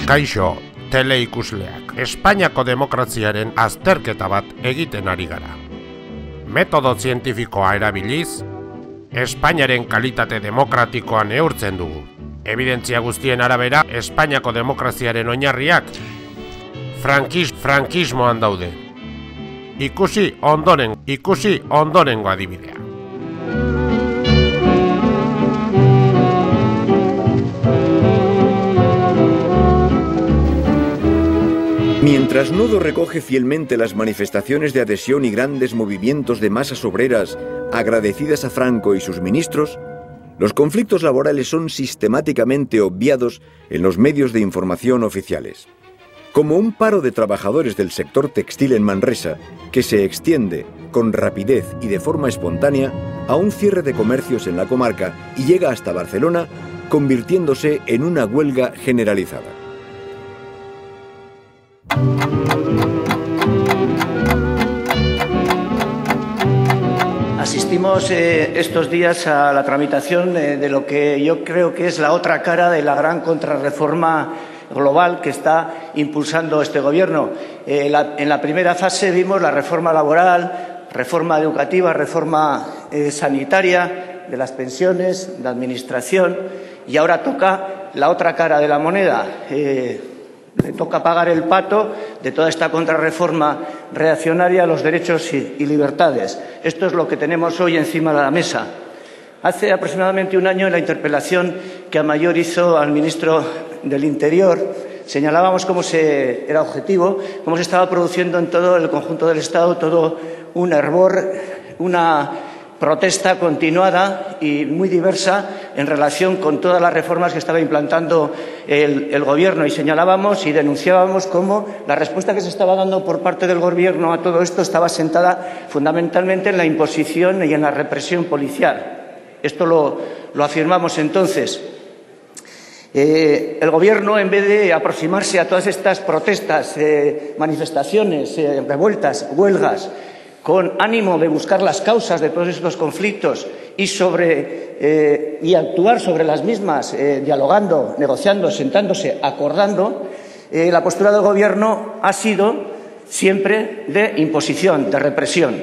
Kaixo, teleikusleak, Espainiako demokraziaren azterketa bat egiten ari gara. Metodo zientifikoa erabiliz, Espainiaren kalitate demokratikoa neurtzen dugu. Evidentzia guztien arabera, Espainiako demokraziaren oinarriak frankismoan daude. Ikusi ondorengo adibidea. Mientras Nodo recoge fielmente las manifestaciones de adhesión y grandes movimientos de masas obreras agradecidas a Franco y sus ministros, los conflictos laborales son sistemáticamente obviados en los medios de información oficiales. Como un paro de trabajadores del sector textil en Manresa, que se extiende con rapidez y de forma espontánea a un cierre de comercios en la comarca y llega hasta Barcelona, convirtiéndose en una huelga generalizada. Asistimos estos días a la tramitación de lo que yo creo que es la otra cara de la gran contrarreforma global que está impulsando este Gobierno. En la primera fase vimos la reforma laboral, reforma educativa, reforma sanitaria, de las pensiones, de administración, y ahora toca la otra cara de la moneda. Le toca pagar el pato de toda esta contrarreforma reaccionaria a los derechos y libertades. Esto es lo que tenemos hoy encima de la mesa. Hace aproximadamente un año, en la interpelación que Amaiur hizo al ministro del Interior, señalábamos cómo era objetivo, cómo se estaba produciendo en todo el conjunto del Estado todo un hervor, una protesta continuada y muy diversa en relación con todas las reformas que estaba implantando el Gobierno, y señalábamos y denunciábamos cómo la respuesta que se estaba dando por parte del Gobierno a todo esto estaba sentada fundamentalmente en la imposición y en la represión policial. Esto lo afirmamos entonces. El Gobierno, en vez de aproximarse a todas estas protestas, manifestaciones, revueltas, huelgas, con ánimo de buscar las causas de todos estos conflictos y actuar sobre las mismas, dialogando, negociando, sentándose, acordando, la postura del Gobierno ha sido siempre de imposición, de represión.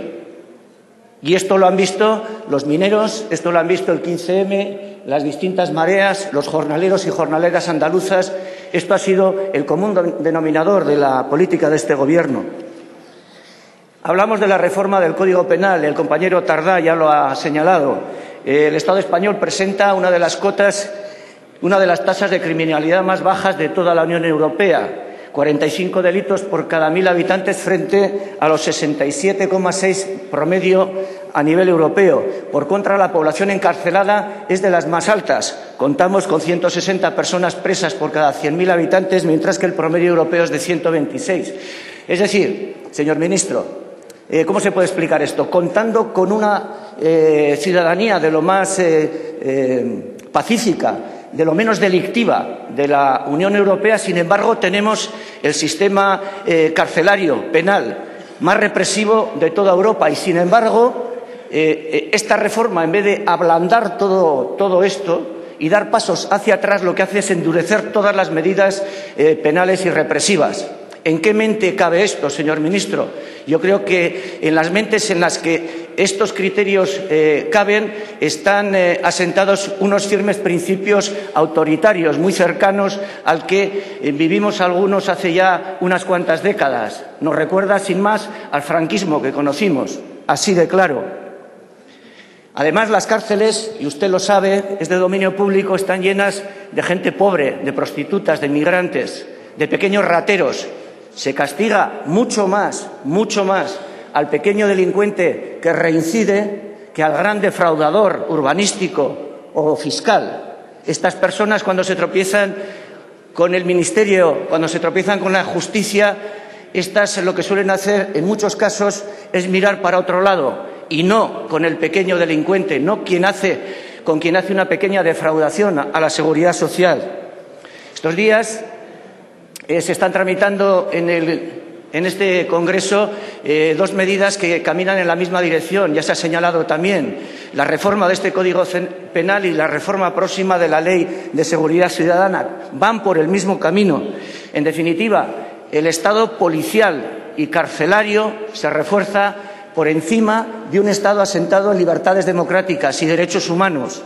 Y esto lo han visto los mineros, esto lo han visto el 15M, las distintas mareas, los jornaleros y jornaleras andaluzas. Esto ha sido el común denominador de la política de este Gobierno. Hablamos de la reforma del Código Penal, el compañero Tardá ya lo ha señalado. El Estado español presenta una de las tasas de criminalidad más bajas de toda la Unión Europea. 45 delitos por cada 1.000 habitantes frente a los 67,6 promedio a nivel europeo. Por contra, la población encarcelada es de las más altas. Contamos con 160 personas presas por cada 100.000 habitantes, mientras que el promedio europeo es de 126. Es decir, señor ministro, ¿cómo se puede explicar esto? Contando con una ciudadanía de lo más pacífica, de lo menos delictiva de la Unión Europea, sin embargo, tenemos el sistema carcelario, penal, más represivo de toda Europa. Y, sin embargo, esta reforma, en vez de ablandar todo esto y dar pasos hacia atrás, lo que hace es endurecer todas las medidas penales y represivas. ¿En qué mente cabe esto, señor ministro? Yo creo que en las mentes en las que estos criterios caben están asentados unos firmes principios autoritarios, muy cercanos al que vivimos algunos hace ya unas cuantas décadas. Nos recuerda, sin más, al franquismo que conocimos, así de claro. Además, las cárceles, y usted lo sabe, es de dominio público, están llenas de gente pobre, de prostitutas, de inmigrantes, de pequeños rateros. Se castiga mucho más al pequeño delincuente que reincide que al gran defraudador urbanístico o fiscal. Estas personas, cuando se tropiezan con el Ministerio, cuando se tropiezan con la justicia, estas lo que suelen hacer en muchos casos es mirar para otro lado y no con el pequeño delincuente, no con quien hace una pequeña defraudación a la seguridad social. Estos días se están tramitando en este Congreso dos medidas que caminan en la misma dirección. Ya se ha señalado también la reforma de este Código Penal y la reforma próxima de la Ley de Seguridad Ciudadana van por el mismo camino. En definitiva, el Estado policial y carcelario se refuerza por encima de un Estado asentado en libertades democráticas y derechos humanos.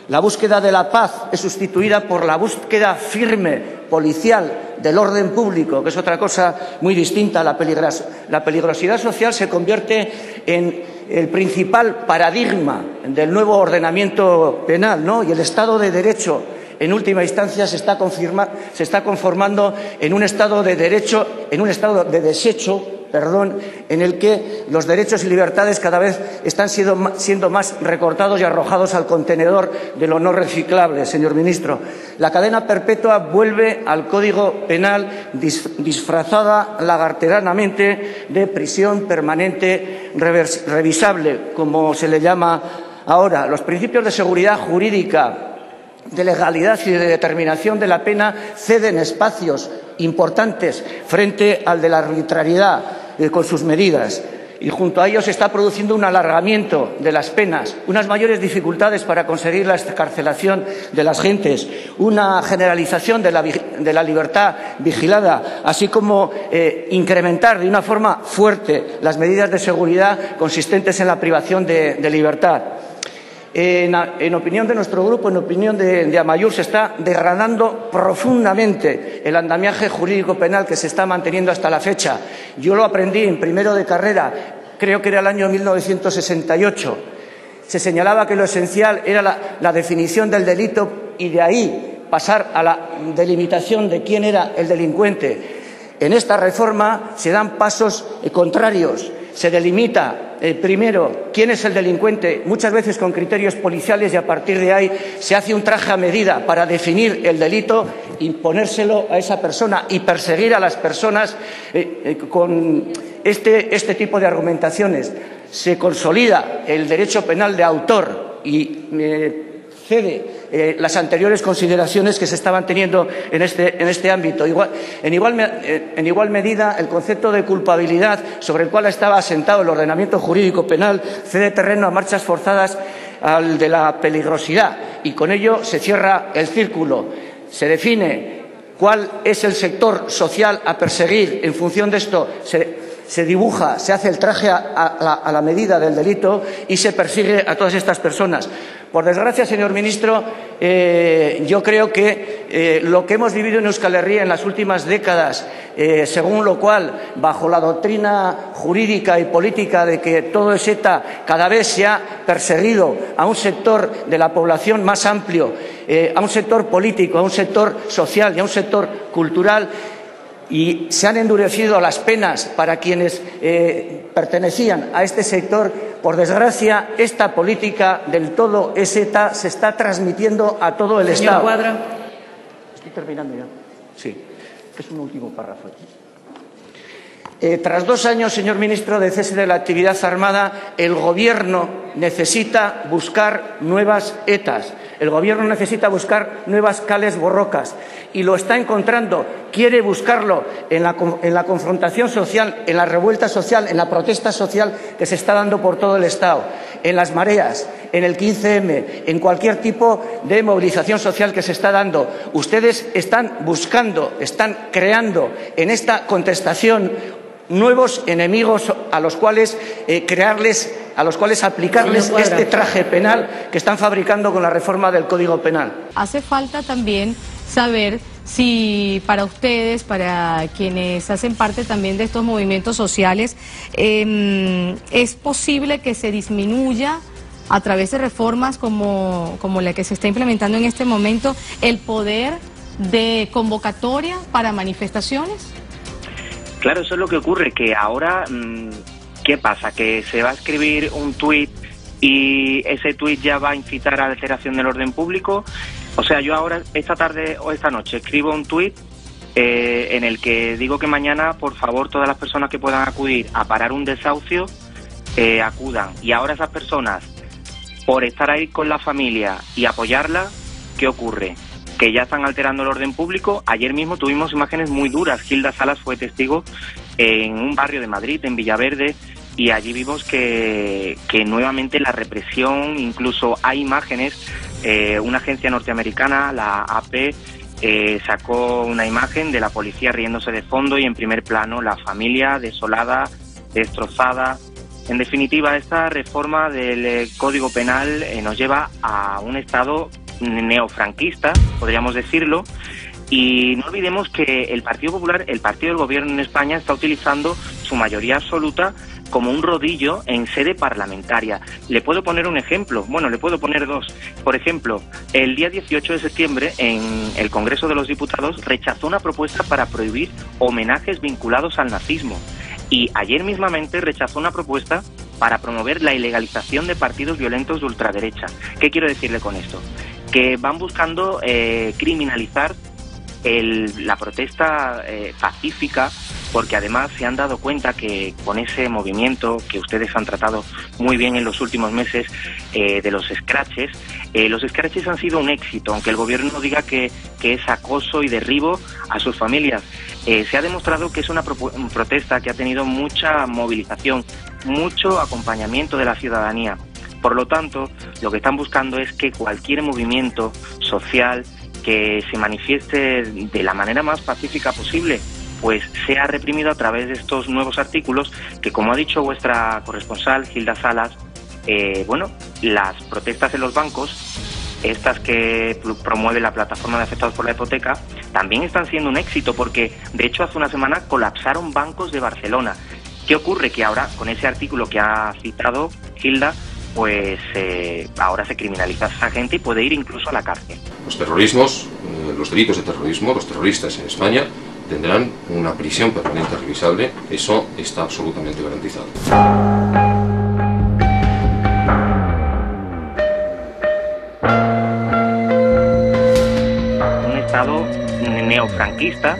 La búsqueda de la paz es sustituida por la búsqueda firme policial del orden público, que es otra cosa muy distinta. La peligrosidad social se convierte en el principal paradigma del nuevo ordenamiento penal, ¿no? Y el Estado de Derecho, en última instancia, se está conformando en un Estado de Derecho, en un Estado de desecho, en el que los derechos y libertades cada vez están siendo más recortados y arrojados al contenedor de lo no reciclable, señor ministro. La cadena perpetua vuelve al Código Penal disfrazada lagarteranamente de prisión permanente revisable, como se le llama ahora. Los principios de seguridad jurídica, de legalidad y de determinación de la pena ceden espacios importantes frente al de la arbitrariedad con sus medidas, y junto a ello se está produciendo un alargamiento de las penas, unas mayores dificultades para conseguir la excarcelación de las gentes, una generalización de la libertad vigilada, así como incrementar de una forma fuerte las medidas de seguridad consistentes en la privación de libertad. En opinión de nuestro grupo, en opinión de Amaiur, se está degradando profundamente el andamiaje jurídico penal que se está manteniendo hasta la fecha. Yo lo aprendí en primero de carrera, creo que era el año 1968. Se señalaba que lo esencial era la definición del delito y de ahí pasar a la delimitación de quién era el delincuente. En esta reforma se dan pasos contrarios. Se delimita primero quién es el delincuente, muchas veces con criterios policiales, y a partir de ahí se hace un traje a medida para definir el delito, imponérselo a esa persona y perseguir a las personas con este tipo de argumentaciones. Se consolida el derecho penal de autor y cede las anteriores consideraciones que se estaban teniendo en este ámbito. En igual medida, el concepto de culpabilidad sobre el cual estaba asentado el ordenamiento jurídico penal cede terreno a marchas forzadas al de la peligrosidad, y con ello se cierra el círculo. Se define cuál es el sector social a perseguir. En función de esto se dibuja, se hace el traje a la medida del delito y se persigue a todas estas personas. Por desgracia, señor ministro, yo creo que lo que hemos vivido en Euskal Herria en las últimas décadas, según lo cual, bajo la doctrina jurídica y política de que todo es ETA, cada vez se ha perseguido a un sector de la población más amplio, a un sector político, a un sector social y a un sector cultural, y se han endurecido las penas para quienes pertenecían a este sector. Por desgracia, esta política del todo es ETA se está transmitiendo a todo el Estado. Cuadra. Estoy terminando ya. Sí, es un último párrafo. Tras 2 años, señor ministro, de cese de la actividad armada, el Gobierno necesita buscar nuevas ETAs. El Gobierno necesita buscar nuevas kales borrocas, y lo está encontrando. Quiere buscarlo en la confrontación social, en la revuelta social, en la protesta social que se está dando por todo el Estado, en las mareas, en el 15M, en cualquier tipo de movilización social que se está dando. Ustedes están buscando, están creando en esta contestación nuevos enemigos a los cuales aplicarles este traje penal que están fabricando con la reforma del Código Penal. Hace falta también saber si para ustedes, para quienes hacen parte también de estos movimientos sociales, es posible que se disminuya a través de reformas como la que se está implementando en este momento el poder de convocatoria para manifestaciones. Claro, eso es lo que ocurre, que ahora, ¿qué pasa? Que se va a escribir un tuit y ese tuit ya va a incitar a la alteración del orden público. O sea, yo ahora, esta tarde o esta noche, escribo un tuit en el que digo que mañana, por favor, todas las personas que puedan acudir a parar un desahucio, acudan. Y ahora esas personas, por estar ahí con la familia y apoyarla, ¿qué ocurre? Que ya están alterando el orden público. Ayer mismo tuvimos imágenes muy duras. Gilda Salas fue testigo en un barrio de Madrid, en Villaverde, y allí vimos que nuevamente la represión, incluso hay imágenes, una agencia norteamericana, la AP, sacó una imagen de la policía riéndose de fondo y en primer plano la familia desolada, destrozada. En definitiva, esta reforma del Código Penal nos lleva a un Estado neofranquista, podríamos decirlo, y no olvidemos que el Partido Popular, el partido del gobierno en España, está utilizando su mayoría absoluta como un rodillo en sede parlamentaria. Le puedo poner un ejemplo, bueno, le puedo poner dos. Por ejemplo, el día 18 de septiembre, en el Congreso de los Diputados, rechazó una propuesta para prohibir homenajes vinculados al nazismo. Y ayer mismamente rechazó una propuesta para promover la ilegalización de partidos violentos de ultraderecha. ¿Qué quiero decirle con esto? Que van buscando criminalizar la protesta pacífica, porque además se han dado cuenta que con ese movimiento que ustedes han tratado muy bien en los últimos meses de los scratches han sido un éxito, aunque el gobierno diga que es acoso y derribo a sus familias. Se ha demostrado que es una protesta que ha tenido mucha movilización, mucho acompañamiento de la ciudadanía. Por lo tanto, lo que están buscando es que cualquier movimiento social que se manifieste de la manera más pacífica posible, pues sea reprimido a través de estos nuevos artículos que, como ha dicho vuestra corresponsal Hilda Salas, las protestas en los bancos, estas que promueve la plataforma de afectados por la hipoteca, también están siendo un éxito, porque de hecho hace una semana colapsaron bancos de Barcelona. ¿Qué ocurre? Que ahora, con ese artículo que ha citado Hilda, pues ahora se criminaliza a esa gente y puede ir incluso a la cárcel. Los delitos de terrorismo, los terroristas en España tendrán una prisión permanente revisable, eso está absolutamente garantizado. Un Estado neofranquista